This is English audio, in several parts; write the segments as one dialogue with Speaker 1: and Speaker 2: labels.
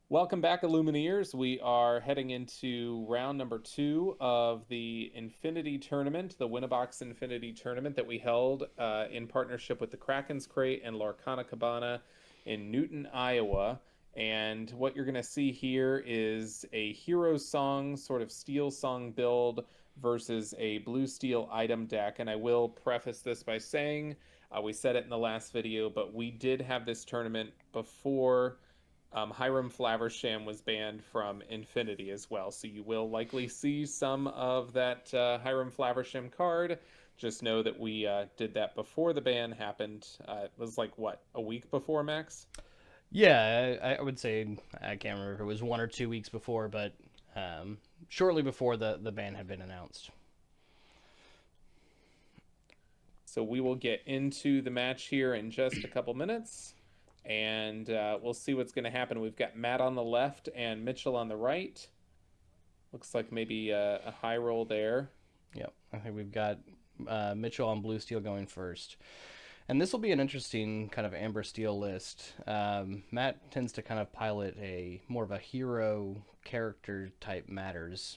Speaker 1: Welcome back, Illumineers. We are heading into round number two of the Infinity Tournament, the Winnabox Infinity Tournament that we held in partnership with the Krakens Crate and Lorcana Cabana in Newton, Iowa. And what you're going to see here is a hero song, sort of steel song build versus a blue steel item deck. And I will preface this by saying we said it in the last video, but we did have this tournament before Hiram Flaversham was banned from Infinity as well, so you will likely see some of that Hiram Flaversham card. Just know that we did that before the ban happened. It was like, what, a week before, Max?
Speaker 2: Yeah, I would say I can't remember if it was 1 or 2 weeks before, but shortly before the ban had been announced.
Speaker 1: So we will get into the match here in just a couple minutes, and we'll see what's going to happen. We've got Matt on the left and Mitchell on the right. Looks like maybe a high roll there.
Speaker 2: Yep, I think we've got Mitchell on blue steel going first, and this will be an interesting kind of amber steel list. Matt tends to kind of pilot a more of a hero character type matters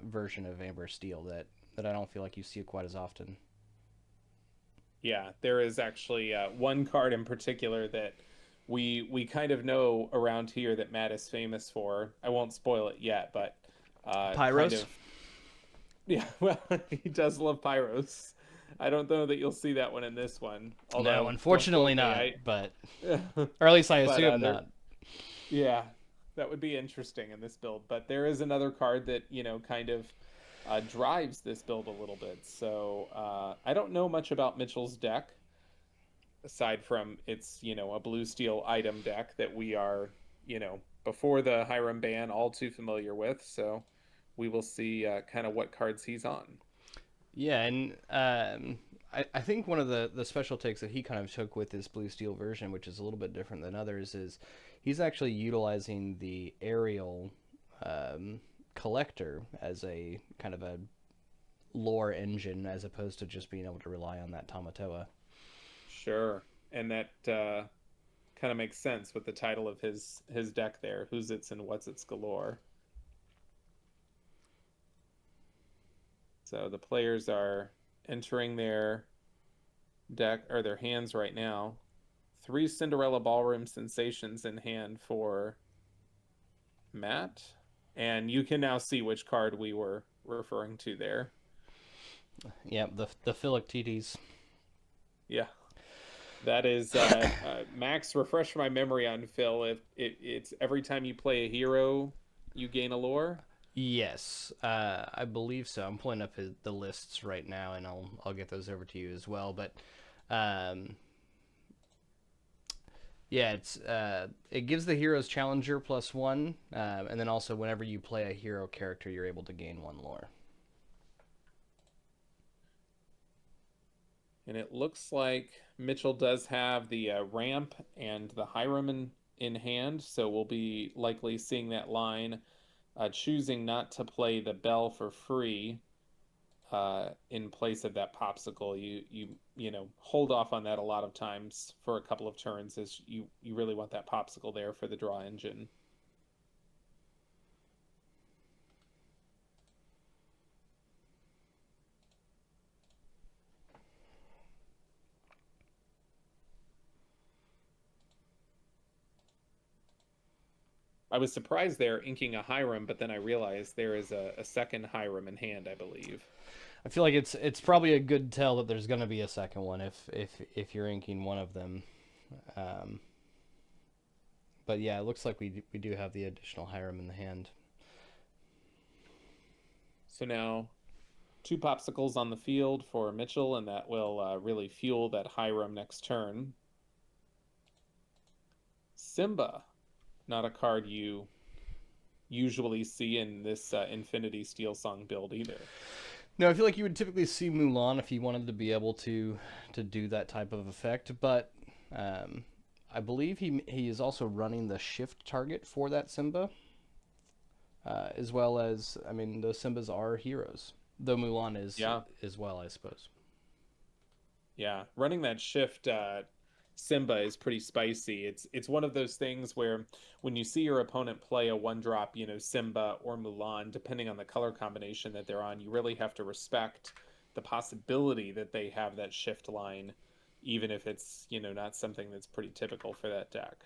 Speaker 2: version of amber steel that I don't feel like you see quite as often.
Speaker 1: Yeah, there is actually one card in particular that we kind of know around here that Matt is famous for. I won't spoil it yet, but kind
Speaker 2: Pyros?
Speaker 1: of yeah. Well, he does love Pyros. I don't know that you'll see that one in this one.
Speaker 2: No,
Speaker 1: Although, don't
Speaker 2: unfortunately
Speaker 1: quote me.
Speaker 2: not. But or at least I
Speaker 1: But
Speaker 2: assume
Speaker 1: there,
Speaker 2: not.
Speaker 1: yeah, that would be interesting in this build. But there is another card that kind of drives this build a little bit. So I don't know much about Mitchell's deck aside from it's a blue steel item deck that we are before the Hiram ban all too familiar with. So we will see kind of what cards he's on.
Speaker 2: Yeah, and I think one of the special takes that he kind of took with this blue steel version, which is a little bit different than others, is he's actually utilizing the aerial um, collector as a kind of a lore engine as opposed to just being able to rely on that Tamatoa.
Speaker 1: Sure, and that kind of makes sense with the title of his deck there. Who's its and what's its galore. So the players are entering their deck or their hands right now. Three Cinderella Ballroom Sensations in hand for Matt. And you can now see which card we were referring to there.
Speaker 2: Yeah, the Philoctetes.
Speaker 1: Yeah. That is Max, refresh my memory on Phil. If it's every time you play a hero, you gain a lore.
Speaker 2: Yes, I believe so. I'm pulling up the lists right now, and I'll get those over to you as well. But um, yeah, it gives the hero's challenger +1, and then also whenever you play a hero character, you're able to gain 1 lore.
Speaker 1: And it looks like Mitchell does have the ramp and the Hiram in hand, so we'll be likely seeing that line, choosing not to play the bell for free in place of that popsicle. You hold off on that a lot of times for a couple of turns, as you really want that popsicle there for the draw engine. I was surprised there inking a Hiram, but then I realized there is a second Hiram in hand, I believe.
Speaker 2: I feel like it's probably a good tell that there's going to be a second one if you're inking one of them. Um, but yeah, it looks like we do have the additional Hiram in the hand.
Speaker 1: So now two popsicles on the field for Mitchell, and that will really fuel that Hiram next turn. Simba, not a card you usually see in this Infinity Steel Song build either.
Speaker 2: No, I feel like you would typically see Mulan if you wanted to be able to do that type of effect, but um, I believe he is also running the shift target for that Simba, as well as I mean those Simbas are heroes, though Mulan is
Speaker 1: Yeah,
Speaker 2: as well, I suppose.
Speaker 1: yeah. Running that shift Simba is pretty spicy. It's one of those things where when you see your opponent play a one drop, Simba or Mulan, depending on the color combination that they're on, you really have to respect the possibility that they have that shift line, even if it's, not something that's pretty typical for that deck.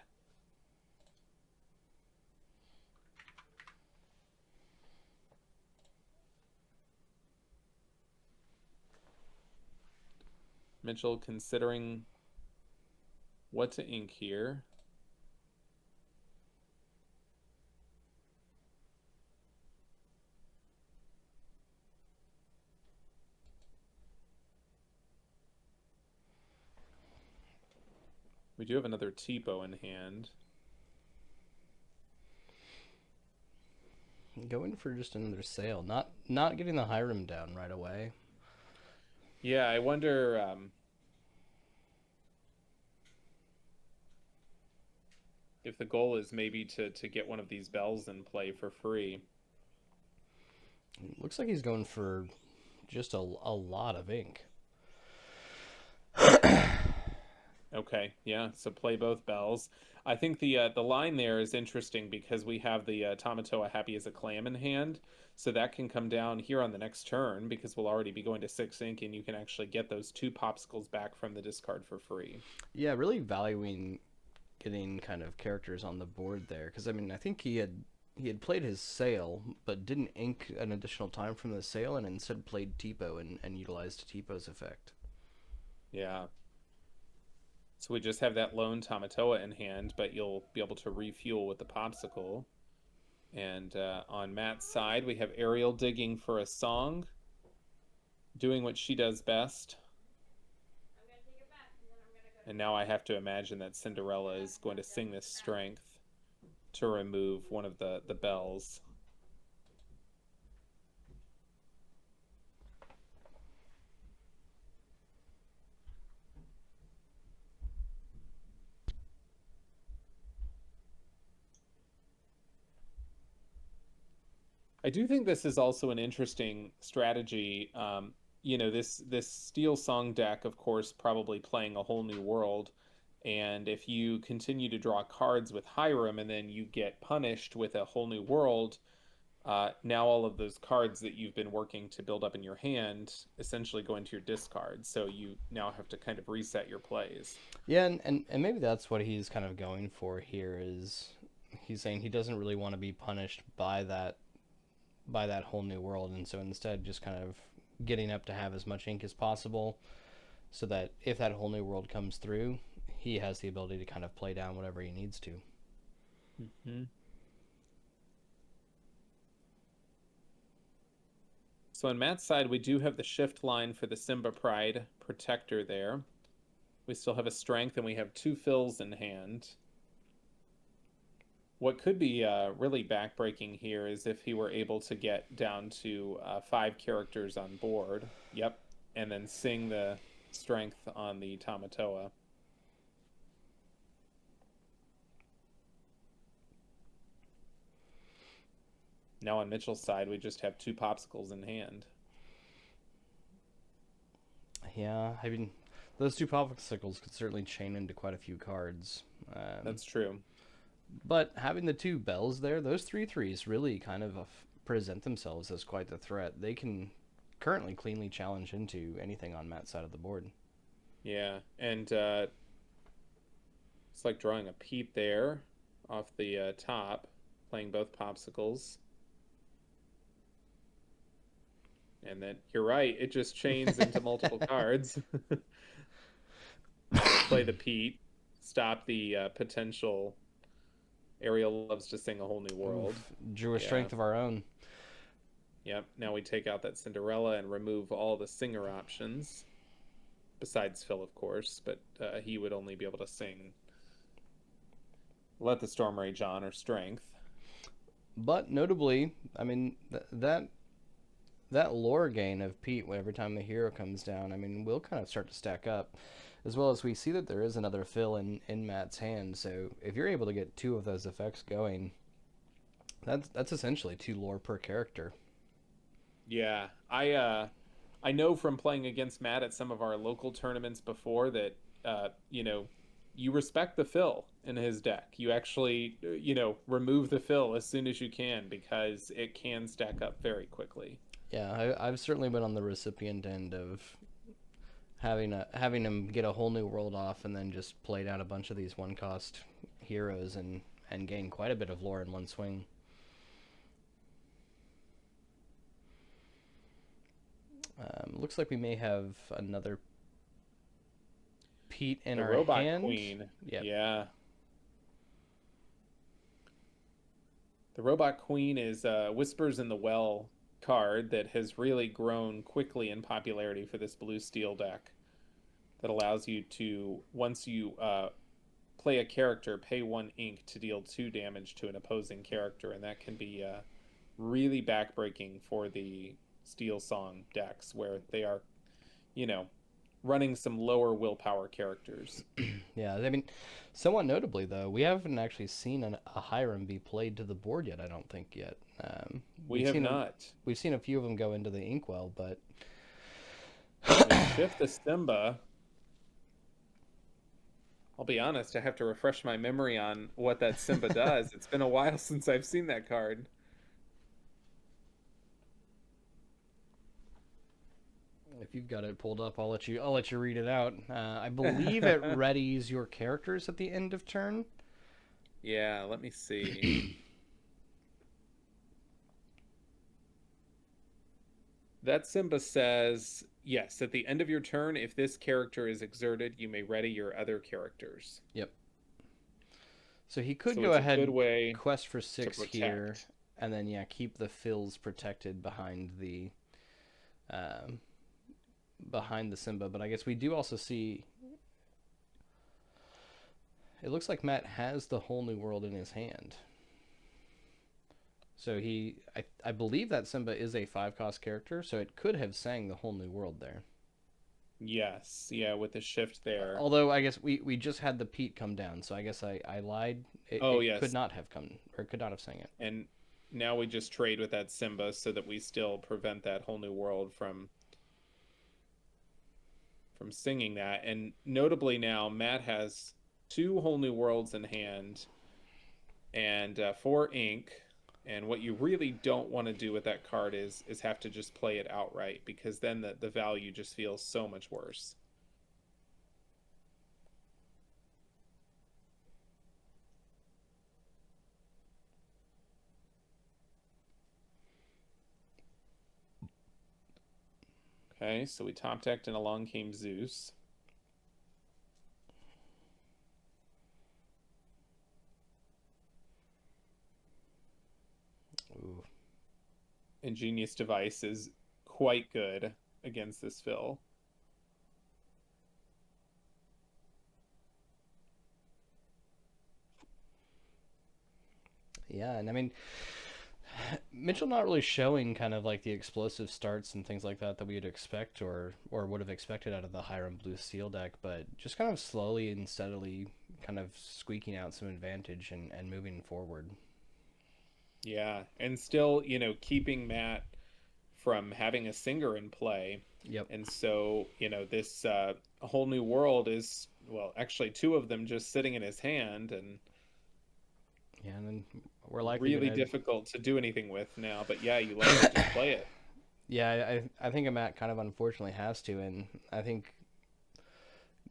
Speaker 1: Mitchell considering what to ink here. We do have another Tipo in hand.
Speaker 2: Going for just another sale, not getting the Hiram down right away.
Speaker 1: Yeah, I wonder if the goal is maybe to get one of these bells in play for free.
Speaker 2: Looks like he's going for just a lot of ink.
Speaker 1: Okay, yeah, so play both bells. I think the line there is interesting because we have the Tamatoa happy as a clam in hand, so that can come down here on the next turn because we'll already be going to 6 ink, and you can actually get those two popsicles back from the discard for free.
Speaker 2: Yeah, really valuing getting kind of characters on the board there, because I mean I think he had played his sale but didn't ink an additional time from the sale and instead played Tipo and utilized Tipo's effect.
Speaker 1: Yeah. So we just have that lone Tamatoa in hand, but you'll be able to refuel with the popsicle. And on Matt's side, we have Ariel digging for a song, doing what she does best. And now I have to imagine that Cinderella is going to sing this strength to remove one of the bells. I do think this is also an interesting strategy. This Steel Song deck, of course, probably playing a whole new world. And if you continue to draw cards with Hiram and then you get punished with a whole new world, now all of those cards that you've been working to build up in your hand essentially go into your discard. So you now have to kind of reset your plays.
Speaker 2: Yeah, and maybe that's what he's kind of going for here is he's saying he doesn't really want to be punished by that whole new world, and so instead just kind of getting up to have as much ink as possible so that if that whole new world comes through, he has the ability to kind of play down whatever he needs to.
Speaker 1: Mm-hmm. So on Matt's side, we do have the shift line for the Simba Pride Protector there. We still have a strength, and we have two fills in hand. What could be really backbreaking here is if he were able to get down to 5 characters on board. Yep. And then sing the strength on the Tamatoa. Now on Mitchell's side, we just have two popsicles in hand.
Speaker 2: Yeah, I mean, those two popsicles could certainly chain into quite a few cards.
Speaker 1: That's true.
Speaker 2: But having the two bells there, those 3/3s really kind of present themselves as quite the threat. They can currently cleanly challenge into anything on Matt's side of the board.
Speaker 1: Yeah. And it's like drawing a peep there off the top, playing both popsicles. And then you're right, it just chains into multiple cards. Play the Pete, stop the potential. Ariel loves to sing a whole new world.
Speaker 2: Oof, drew a
Speaker 1: Yeah.
Speaker 2: strength of our own.
Speaker 1: Yep. Now we take out that Cinderella and remove all the singer options, besides Phil, of course, but he would only be able to sing Let the Storm Rage On or Strength.
Speaker 2: But notably, I mean, that lore gain of Pete every time the hero comes down, I mean, will kind of start to stack up. As well as we see that there is another fill in Matt's hand, so if you're able to get two of those effects going, that's essentially two lore per character.
Speaker 1: Yeah, I know from playing against Matt at some of our local tournaments before that you respect the fill in his deck. You actually, remove the fill as soon as you can because it can stack up very quickly.
Speaker 2: Yeah, I've certainly been on the recipient end of having him get a whole new world off and then just play down a bunch of these one cost heroes and gain quite a bit of lore in one swing. Looks like we may have another Pete in
Speaker 1: The
Speaker 2: our
Speaker 1: Robot
Speaker 2: hand.
Speaker 1: Queen,
Speaker 2: Yep.
Speaker 1: yeah. The Robot Queen is Whispers in the Well card that has really grown quickly in popularity for this blue steel deck that allows you to, once you play a character, pay 1 ink to deal 2 damage to an opposing character, and that can be really backbreaking for the Steel Song decks where they are, you know, running some lower willpower characters.
Speaker 2: Yeah, I mean, somewhat notably though, we haven't actually seen a Hiram be played to the board yet. I don't think yet.
Speaker 1: We have not.
Speaker 2: We've seen a few of them go into the inkwell, but
Speaker 1: We shift the Simba. I'll be honest, I have to refresh my memory on what that Simba does. It's been a while since I've seen that card.
Speaker 2: if you've got it pulled up, I'll let you read it out. I believe it readies your characters at the end of turn.
Speaker 1: Yeah, let me see. That Simba says, yes, at the end of your turn, if this character is exerted, you may ready your other characters.
Speaker 2: Yep. So he could
Speaker 1: So
Speaker 2: go
Speaker 1: it's a good
Speaker 2: ahead,
Speaker 1: way
Speaker 2: quest for
Speaker 1: to
Speaker 2: 6 here,
Speaker 1: protect.
Speaker 2: and then yeah, keep the fills protected um, behind the Simba. But I guess we do also see. It looks like Matt has the whole new world in his hand. So I believe that Simba is a 5 cost character, so it could have sang the whole new world there.
Speaker 1: Yes, yeah, with the shift there.
Speaker 2: Although I guess we just had the Pete come down, so I guess I lied.
Speaker 1: Oh,
Speaker 2: It could
Speaker 1: yes.
Speaker 2: not have come, or could not have sang it.
Speaker 1: And now we just trade with that Simba so that we still prevent that whole new world from singing that. And notably now, Matt has 2 whole new worlds in hand and 4 ink. And what you really don't want to do with that card is have to just play it outright because then the value just feels so much worse. Okay, so we top decked and along came Zeus.
Speaker 2: Ooh.
Speaker 1: Ingenious Device is quite good against this fill.
Speaker 2: Yeah, and I mean, Mitchell not really showing kind of like the explosive starts and things like that we would expect or would have expected out of the Hiram Blue Steel deck, but just kind of slowly and steadily kind of squeaking out some advantage and moving forward.
Speaker 1: Yeah, and still, keeping Matt from having a singer in play.
Speaker 2: Yep.
Speaker 1: And so, this whole new world is, well, actually 2 of them just sitting in his hand and
Speaker 2: Yeah, and then we're likely
Speaker 1: really
Speaker 2: gonna.
Speaker 1: difficult to do anything with now. But yeah, you let him just play it.
Speaker 2: Yeah, I think Matt kind of unfortunately has to, and I think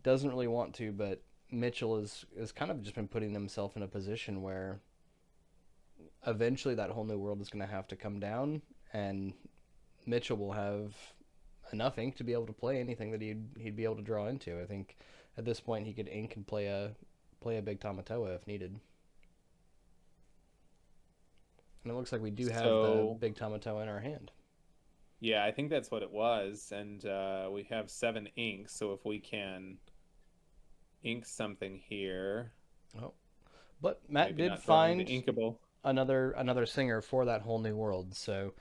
Speaker 2: doesn't really want to, but Mitchell is kind of just been putting himself in a position where eventually that whole new world is going to have to come down, and Mitchell will have enough ink to be able to play anything that he'd be able to draw into. I think at this point he could ink and play a big Tamatoa if needed. And it looks like we do have the
Speaker 1: So
Speaker 2: big Tamatoa in our hand.
Speaker 1: yeah, I think that's what it was. And we have 7 inks. So if we can ink something here,
Speaker 2: Oh, but Matt
Speaker 1: maybe
Speaker 2: did
Speaker 1: not drawing the
Speaker 2: find
Speaker 1: inkable.
Speaker 2: another singer for that whole new world. So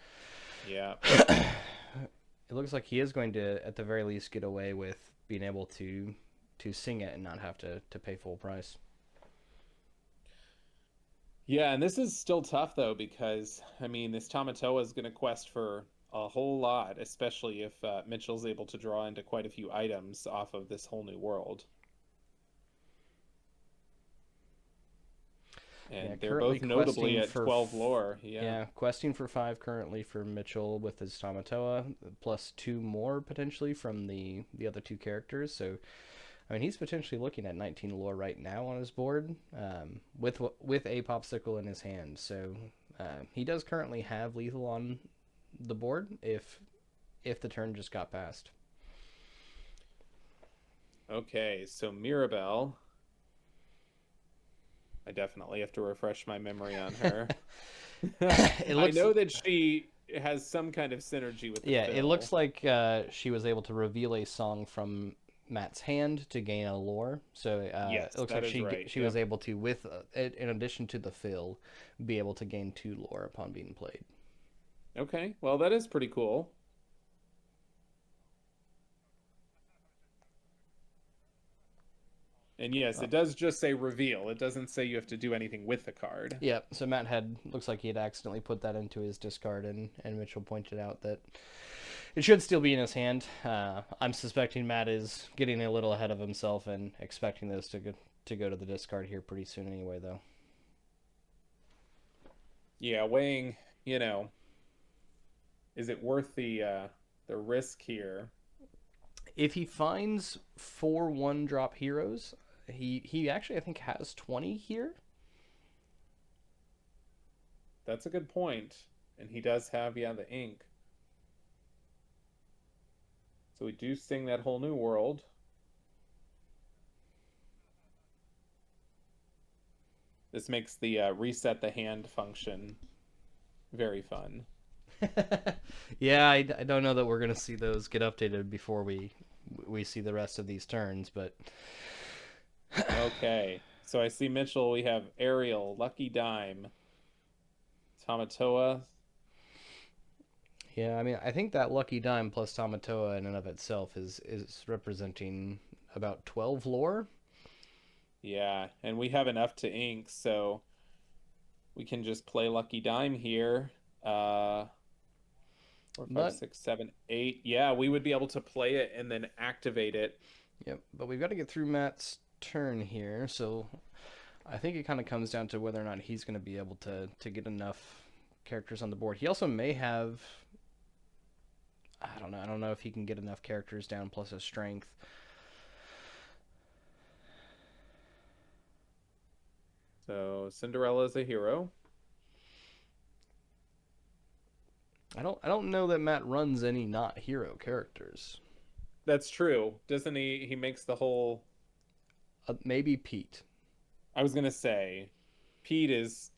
Speaker 1: Yeah.
Speaker 2: it looks like he is going to, at the very least, get away with being able to sing it and not have to pay full price.
Speaker 1: Yeah, and this is still tough though because I mean this Tamatoa is going to quest for a whole lot, especially if Mitchell's able to draw into quite a few items off of this whole new world.
Speaker 2: Yeah,
Speaker 1: And they're
Speaker 2: currently
Speaker 1: both notably
Speaker 2: questing
Speaker 1: at
Speaker 2: for
Speaker 1: 12 lore. Yeah.
Speaker 2: yeah, questing for 5 currently for Mitchell with his Tamatoa, plus 2 more potentially from the other two characters. So I mean, he's potentially looking at 19 lore right now on his board, with a popsicle in his hand. So he does currently have lethal on the board if the turn just got passed.
Speaker 1: Okay, so Mirabelle, I definitely have to refresh my memory on her.
Speaker 2: It
Speaker 1: I
Speaker 2: looks
Speaker 1: know that she has some kind of synergy with the
Speaker 2: Yeah, it looks
Speaker 1: Phil.
Speaker 2: like she was able to reveal a song from Matt's hand to gain a lore. So it
Speaker 1: Yes,
Speaker 2: looks
Speaker 1: that
Speaker 2: like
Speaker 1: is right.
Speaker 2: she was
Speaker 1: Yep.
Speaker 2: able to, with in addition to the fill, be able to gain 2 lore upon being played.
Speaker 1: Okay, well, that is pretty cool. And yes,
Speaker 2: Uh,
Speaker 1: it does just say reveal. It doesn't say you have to do anything with the card.
Speaker 2: yeah, so Matt had looks like he had accidentally put that into his discard, and Mitchell pointed out that it should still be in his hand. I'm suspecting Matt is getting a little ahead of himself and expecting those to go to the discard here pretty soon anyway, though.
Speaker 1: Yeah, weighing, you know, is it worth the risk here?
Speaker 2: If he finds 4 1-drop heroes, he actually I think has 20 here.
Speaker 1: That's a good point. And he does have, yeah, the ink. So we do sing that whole new world. This makes the reset the hand function very fun.
Speaker 2: Yeah, I don't know that we're gonna see those get updated before we see the rest of these turns, but
Speaker 1: Okay. So I see Mitchell, we have Ariel, Lucky Dime, Tamatoa.
Speaker 2: yeah, I mean I think that Lucky Dime plus Tamatoa in and of itself is representing about 12 lore.
Speaker 1: Yeah, and we have enough to ink, so we can just play Lucky Dime here. 4, 5,
Speaker 2: But
Speaker 1: 6, 7, 8. Yeah, we would be able to play it and then activate it.
Speaker 2: yep, but we've got to get through Matt's turn here, so I think it kind of comes down to whether or not he's going to be able to get enough characters on the board. He also may have I don't know. I don't know if he can get enough characters down plus his strength.
Speaker 1: So Cinderella's a hero.
Speaker 2: I don't know that Matt runs any not hero characters.
Speaker 1: That's true. Doesn't he? He makes the whole.
Speaker 2: Maybe Pete.
Speaker 1: I was gonna say, Pete is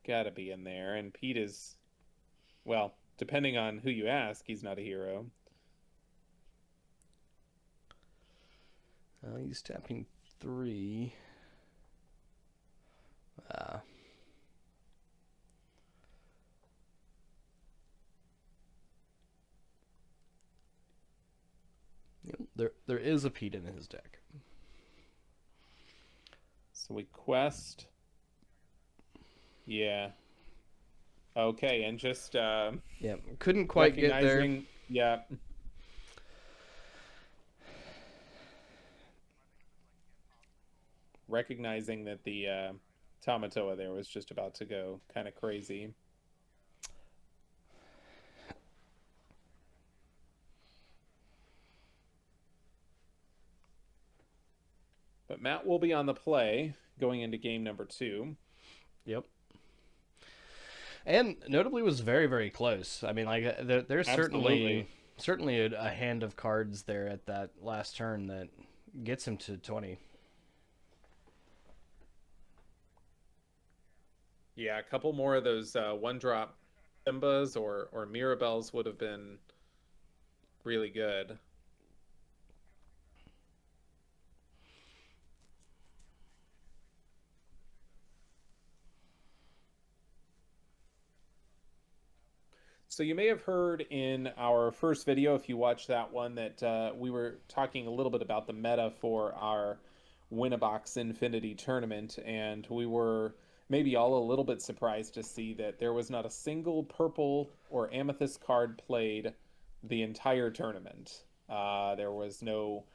Speaker 1: gotta be in there, and Pete is, well, depending on who you ask, he's not a hero.
Speaker 2: He's tapping 3. Uh, there is a Pete in his deck.
Speaker 1: So we quest. Yeah. Okay, and just
Speaker 2: Yeah, couldn't quite get there.
Speaker 1: recognizing, yeah, recognizing that the Tamatoa there was just about to go kind of crazy. But Matt will be on the play going into game number 2.
Speaker 2: Yep. And notably was very close. I mean, like there's
Speaker 1: Absolutely.
Speaker 2: certainly a hand of cards there at that last turn that gets him to 20.
Speaker 1: Yeah, a couple more of those one drop Simbas or Mirabelles would have been really good. So you may have heard in our first video, if you watched that one, that we were talking a little bit about the meta for our Winnabox Infinity tournament, and we were maybe all a little bit surprised to see that there was not a single purple or amethyst card played the entire tournament. There was no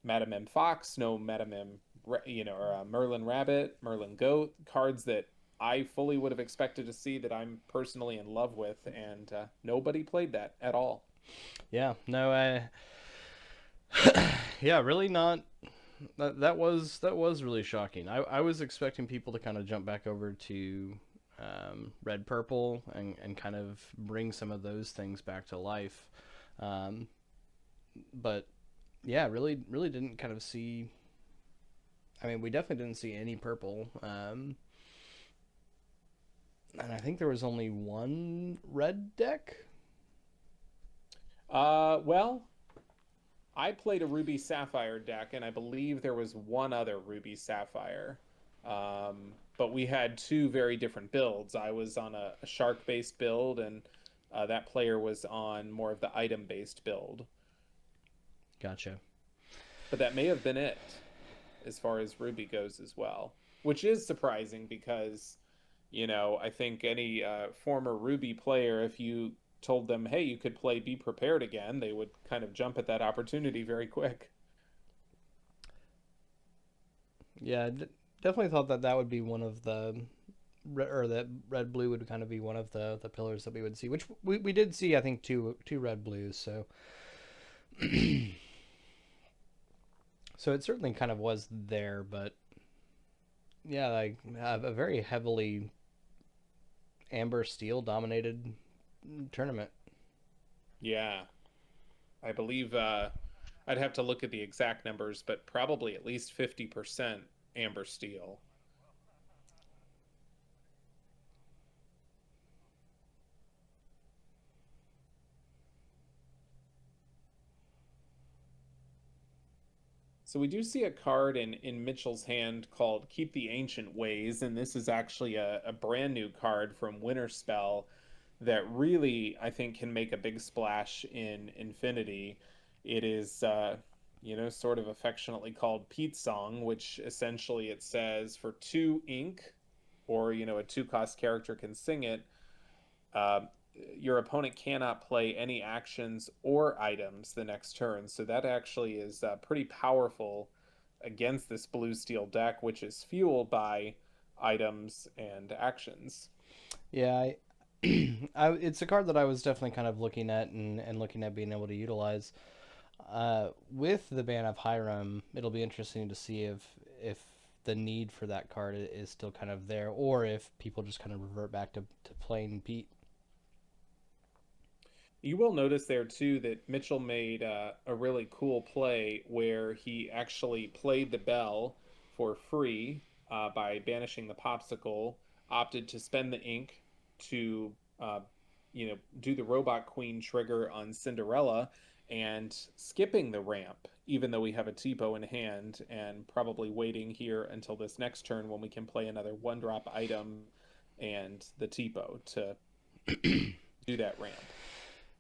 Speaker 1: Madame M. Fox, no Madame M. or Merlin Rabbit, Merlin Goat, cards that I fully would have expected to see that I'm personally in love with, and nobody played that at all.
Speaker 2: Yeah, no, yeah, really not. That was really shocking. I was expecting people to kind of jump back over to red purple and kind of bring some of those things back to life, um, but yeah, really didn't kind of see. I mean, we definitely didn't see any purple, and I think there was only one red deck.
Speaker 1: Well, I played a Ruby Sapphire deck, and I believe there was one other Ruby Sapphire. But we had two very different builds. I was on a shark based build, and that player was on more of the item based build.
Speaker 2: Gotcha.
Speaker 1: But that may have been it as far as Ruby goes as well, which is surprising because, I think any former Ruby player, if you told them, hey, you could play Be Prepared again, they would kind of jump at that opportunity very quick.
Speaker 2: Yeah, definitely thought that that would be one of the or that red blue would kind of be one of the pillars that we would see, which we did see. I think two red blues. So it certainly kind of was there, but yeah, like a very heavily amber steel dominated tournament.
Speaker 1: Yeah, I believe I'd have to look at the exact numbers, but probably at least 50% amber steel. So we do see a card in Mitchell's hand called Keep the Ancient Ways, and this is actually a brand new card from Winterspell that really, I think, can make a big splash in Infinity. It is, sort of affectionately called Pete Song, which essentially it says for 2 ink, or, a 2 cost character can sing it. Your opponent cannot play any actions or items the next turn. So that actually is pretty powerful against this blue steel deck, which is fueled by items and actions.
Speaker 2: Yeah, it's a card that I was definitely kind of looking at and looking at being able to utilize. With the ban of Hiram, it'll be interesting to see if the need for that card is still kind of there, or if people just kind of revert back to plain Pete.
Speaker 1: You will notice there too that Mitchell made a really cool play where he actually played the bell for free by banishing the popsicle, opted to spend the ink to, do the Robot Queen trigger on Cinderella, and skipping the ramp, even though we have a Tipo in hand, and probably waiting here until this next turn when we can play another 1 drop item and the Tipo to do that ramp.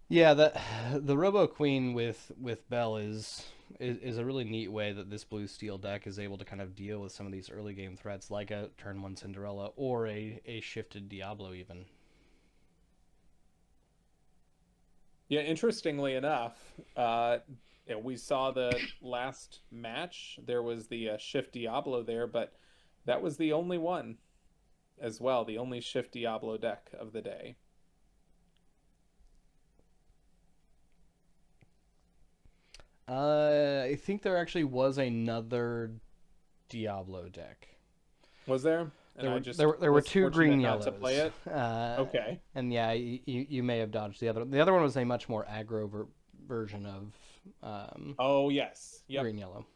Speaker 2: Yeah, the Robo Queen with Bell is a really neat way that this blue steel deck is able to kind of deal with some of these early game threats, like a turn one Cinderella or a shifted Diablo even.
Speaker 1: Yeah, interestingly enough, we saw the last match. There was the Shift Diablo there, but that was the only one as well, the only Shift Diablo deck of the day.
Speaker 2: I think there actually was another Diablo deck.
Speaker 1: Was there? And
Speaker 2: There
Speaker 1: I
Speaker 2: were
Speaker 1: just
Speaker 2: there were
Speaker 1: was
Speaker 2: two green
Speaker 1: fortunate not to play
Speaker 2: yellows,
Speaker 1: it. Okay.
Speaker 2: and yeah, you may have dodged the other. The other one was a much more aggro version of
Speaker 1: Oh, yes. Yep.
Speaker 2: green yellow.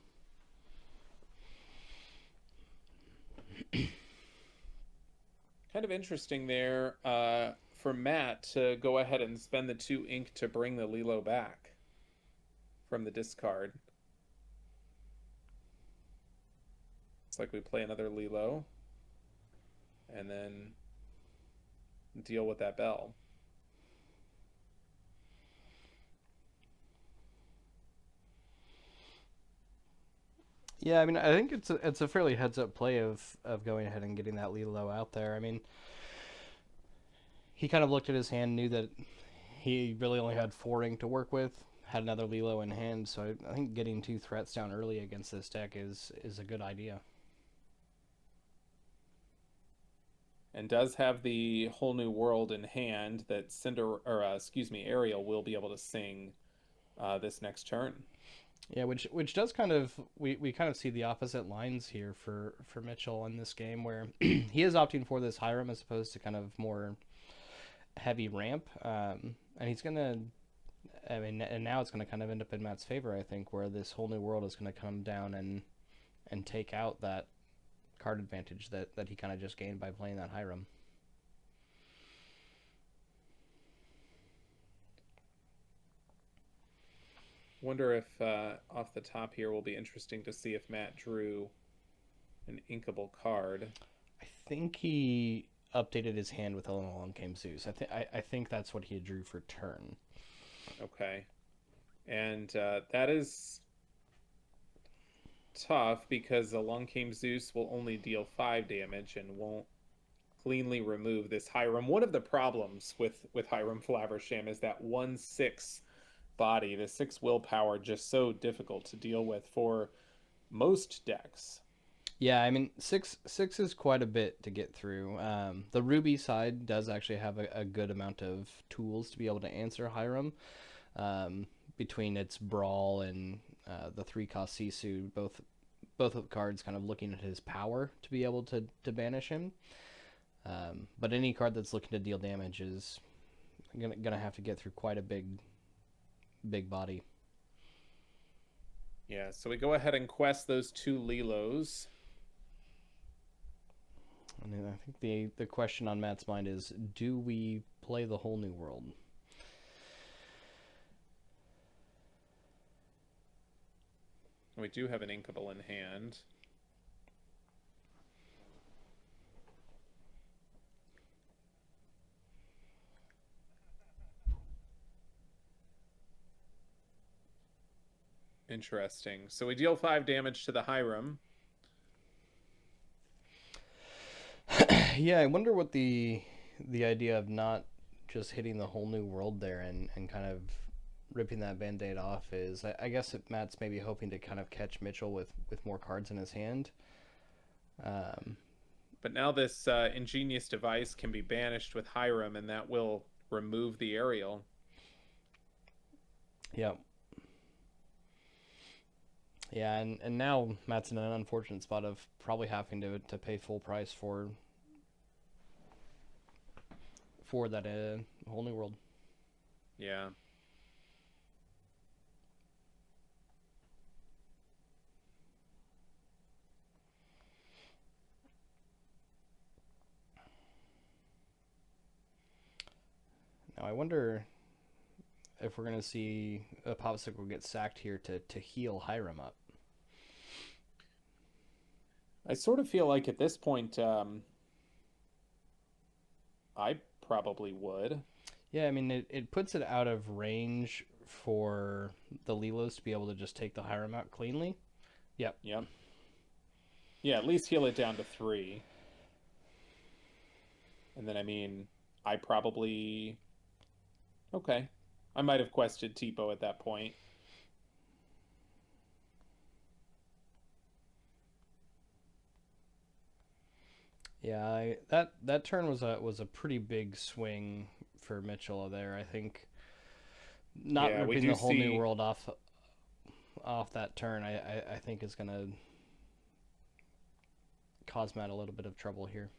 Speaker 1: Kind of interesting there for Matt to go ahead and spend the 2 ink to bring the Lilo back from the discard. It's like we play another Lilo and then deal with that bell.
Speaker 2: Yeah, I mean, I think it's a fairly heads up play of going ahead and getting that Lilo out there. I mean, he kind of looked at his hand, knew that he really only had 4 ink to work with, had another Lilo in hand, so I think getting 2 threats down early against this deck is a good idea.
Speaker 1: And does have the whole new world in hand that Ariel will be able to sing this next turn.
Speaker 2: Yeah, which does kind of we kind of see the opposite lines here for Mitchell in this game, where he is opting for this Hiram as opposed to kind of more heavy ramp, and he's gonna. I mean, and now it's going to kind of end up in Matt's favor, I think, where this whole new world is going to come down and take out that card advantage that he kind of just gained by playing that Hiram.
Speaker 1: Wonder if off the top here will be interesting to see if Matt drew an inkable card.
Speaker 2: I think he updated his hand with Along Came Zeus. I think that's what he drew for turn.
Speaker 1: Okay. And that is tough because Along Came Zeus will only deal 5 damage and won't cleanly remove this Hiram. One of the problems with Hiram Flaversham is that 1/6 body, the 6 willpower, just so difficult to deal with for most decks.
Speaker 2: Yeah, I mean six is quite a bit to get through. The Ruby side does actually have a good amount of tools to be able to answer Hiram. Between its Brawl and the 3-cost Sisu, both of the cards kind of looking at his power to be able to banish him. But any card that's looking to deal damage is gonna have to get through quite a big body.
Speaker 1: Yeah, so we go ahead and quest those 2 Lilos.
Speaker 2: And I think the question on Matt's mind is, do we play the whole new world?
Speaker 1: We do have an inkable in hand. Interesting. So we deal 5 damage to the Hiram.
Speaker 2: Yeah, I wonder what the idea of not just hitting the whole new world there and kind of ripping that band-aid off is. I guess Matt's maybe hoping to kind of catch Mitchell with more cards in his hand.
Speaker 1: But now this ingenious device can be banished with Hiram, and that will remove the aerial.
Speaker 2: Yeah. Yeah, and now Matt's in an unfortunate spot of probably having to pay full price for that whole new world.
Speaker 1: Yeah.
Speaker 2: Now I wonder if we're going to see a Popsicle get sacked here to heal Hiram up.
Speaker 1: I sort of feel like at this point, I probably would.
Speaker 2: Yeah, I mean, it puts it out of range for the Lilos to be able to just take the Hiram out cleanly. Yep.
Speaker 1: Yep. Yeah, at least heal it down to 3. And then, I mean, I probably... Okay. I might have quested Tipo at that point.
Speaker 2: Yeah, that turn was a pretty big swing for Mitchell there. I think not ripping the whole new world off that turn, I think is going to cause Matt a little bit of trouble here.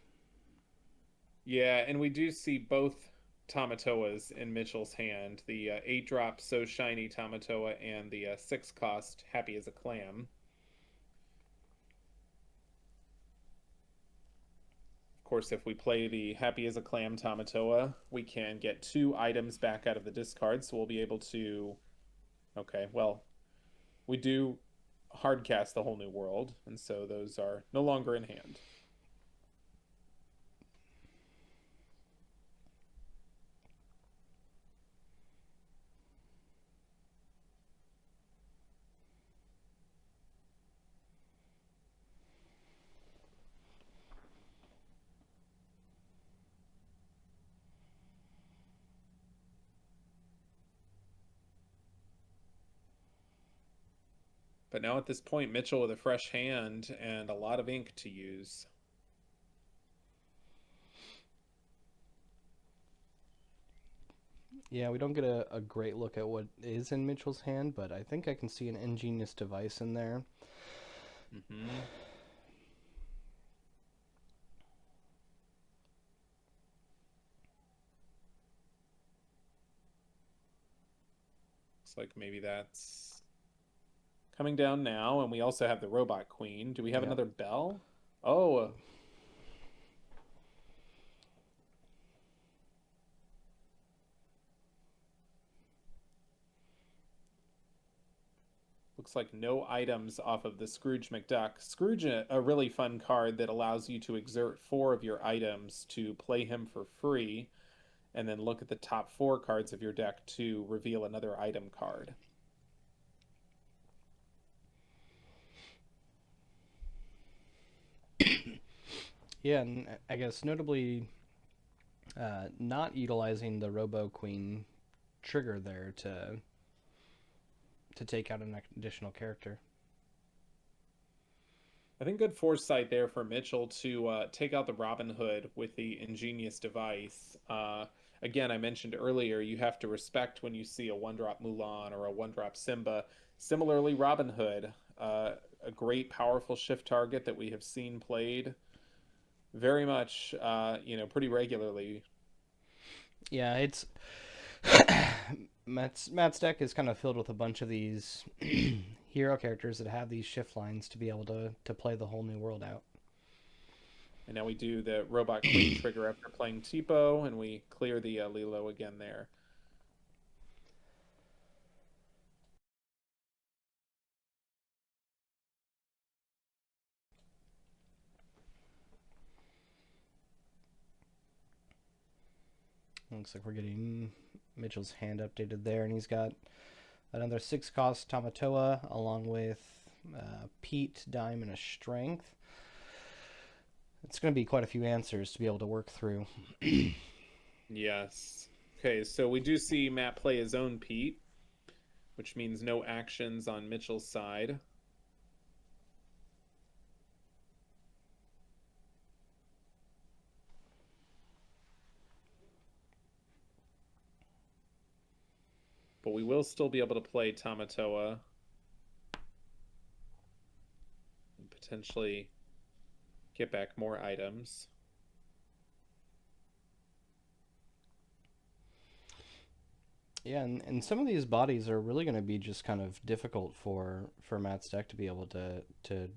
Speaker 1: Yeah, and we do see both Tamatoas in Mitchell's hand. The 8-drop So Shiny Tamatoa and the 6-cost Happy as a Clam. Of course, if we play the Happy as a Clam Tamatoa, we can get 2 items back out of the discard, so we'll be able to... Okay, well, we do hardcast the whole new world, and so those are no longer in hand. But now at this point, Mitchell with a fresh hand and a lot of ink to use.
Speaker 2: Yeah, we don't get a great look at what is in Mitchell's hand, but I think I can see an ingenious device in there.
Speaker 1: Mm-hmm. Looks like maybe that's coming down now. And we also have the Robot Queen. Do we have
Speaker 2: Yep.
Speaker 1: another bell? Oh, looks like no items off of the Scrooge McDuck. Scrooge, a really fun card that allows you to exert four of your items to play him for free, and then look at the top four cards of your deck to reveal another item card.
Speaker 2: Yeah, and I guess notably not utilizing the Robo Queen trigger there to take out an additional character.
Speaker 1: I think good foresight there for Mitchell to take out the Robin Hood with the ingenious device. Again, I mentioned earlier, you have to respect when you see a one drop Mulan or a one drop Simba. Similarly, Robin Hood, a great, powerful shift target that we have seen played very much, pretty regularly.
Speaker 2: Yeah, it's Matt's deck is kind of filled with a bunch of these hero characters that have these shift lines to be able to play the whole new world out.
Speaker 1: And now we do the Robot Queen trigger after playing Tipo, and we clear the Lilo again there.
Speaker 2: Looks like we're getting Mitchell's hand updated there, and he's got another 6 cost Tamatoa along with Pete, Dime, and a Strength. It's going to be quite a few answers to be able to work through.
Speaker 1: Yes. Okay, so we do see Matt play his own Pete, which means no actions on Mitchell's side. But we will still be able to play Tamatoa and potentially get back more items.
Speaker 2: Yeah, and some of these bodies are really going to be just kind of difficult for Matt's deck to be able to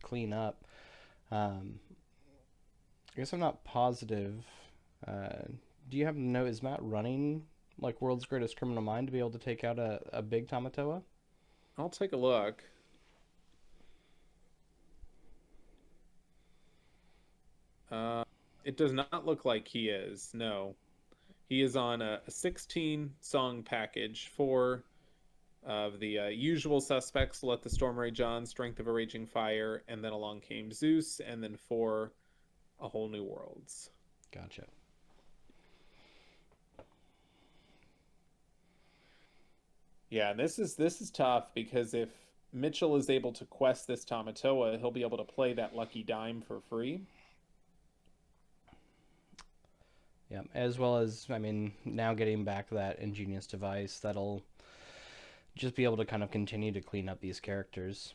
Speaker 2: clean up. Um, I guess I'm not positive. Uh, do you happen to know, is Matt running like World's Greatest Criminal Mind to be able to take out a big Tamatoa?
Speaker 1: I'll take a look. Uh, it does not look like he is. No. He is on a 16 song package for of the usual suspects: Let the Storm Rage On, Strength of a Raging Fire, and then Along Came Zeus, and then for A Whole New Worlds.
Speaker 2: Gotcha.
Speaker 1: Yeah, this is tough because if Mitchell is able to quest this Tamatoa, he'll be able to play that Lucky Dime for free.
Speaker 2: Yeah, as well as, I mean, now getting back that ingenious device that'll just be able to kind of continue to clean up these characters.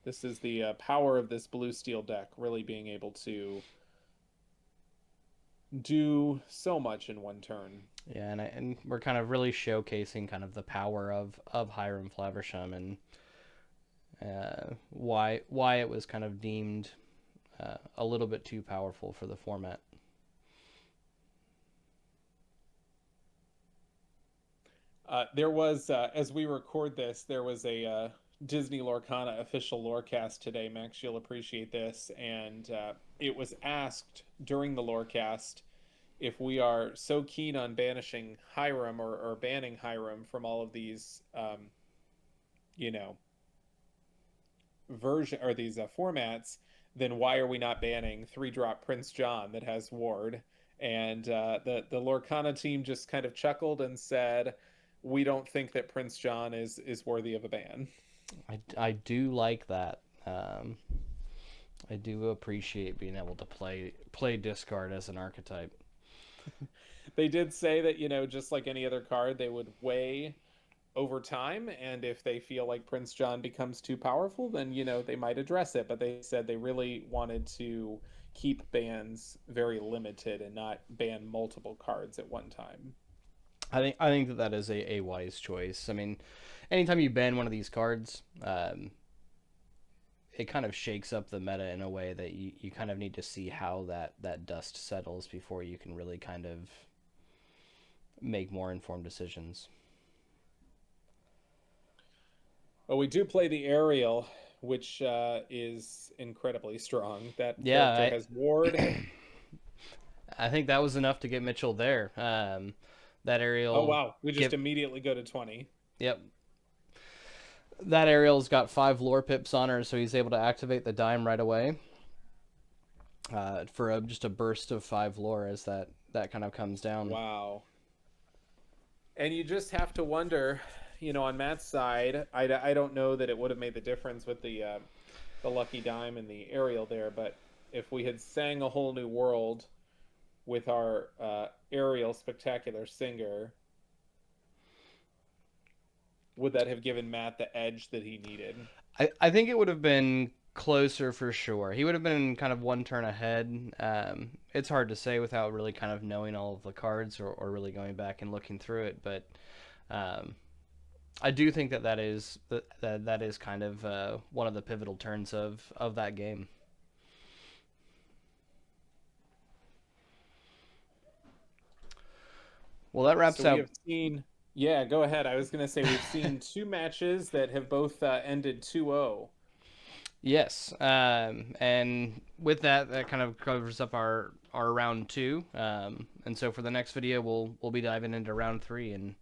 Speaker 1: This is the power of this blue steel deck, really being able to do so much in one turn.
Speaker 2: Yeah, and we're kind of really showcasing kind of the power of Hiram Flaversham and why it was kind of deemed a little bit too powerful for the format.
Speaker 1: There was, as we record this, there was a Disney Lorcana official lorecast today. Max, you'll appreciate this. And it was asked during the lorecast if we are so keen on banishing Hiram or banning Hiram from all of these, you know, version or these formats, then why are we not banning three drop Prince John that has Ward? And the Lorcana team just kind of chuckled and said, we don't think that Prince John is worthy of a ban.
Speaker 2: I do like that. I do appreciate being able to play discard as an archetype.
Speaker 1: They did say that, just like any other card, they would weigh over time, and if they feel like Prince John becomes too powerful, then they might address it. But they said they really wanted to keep bans very limited and not ban multiple cards at one time.
Speaker 2: I think that is a wise choice. I mean, anytime you ban one of these cards, it kind of shakes up the meta in a way that you kind of need to see how that dust settles before you can really kind of make more informed decisions.
Speaker 1: But we do play the Ariel, which is incredibly strong. That character
Speaker 2: Yeah,
Speaker 1: has ward.
Speaker 2: I think that was enough to get Mitchell there. That
Speaker 1: Oh
Speaker 2: aerial
Speaker 1: wow, we just
Speaker 2: give
Speaker 1: immediately go to 20.
Speaker 2: yep. That aerial's got 5 lore pips on her, so he's able to activate the dime right away for just a burst of 5 lore as that kind of comes down.
Speaker 1: Wow. And you just have to wonder, on Matt's side, I don't know that it would have made the difference with the lucky dime and the aerial there, but if we had sang a whole new world with our aerial spectacular singer, would that have given Matt the edge that he needed?
Speaker 2: I think it would have been closer for sure. He would have been kind of one turn ahead. It's hard to say without really kind of knowing all of the cards or really going back and looking through it, but um, I do think that is kind of one of the pivotal turns of that game. Well, that wraps
Speaker 1: So we
Speaker 2: out.
Speaker 1: have seen, yeah, go ahead. I was going to say we've seen two matches that have both ended 2-0.
Speaker 2: Yes, and with that, that kind of covers up our round two. And so for the next video, we'll be diving into round three and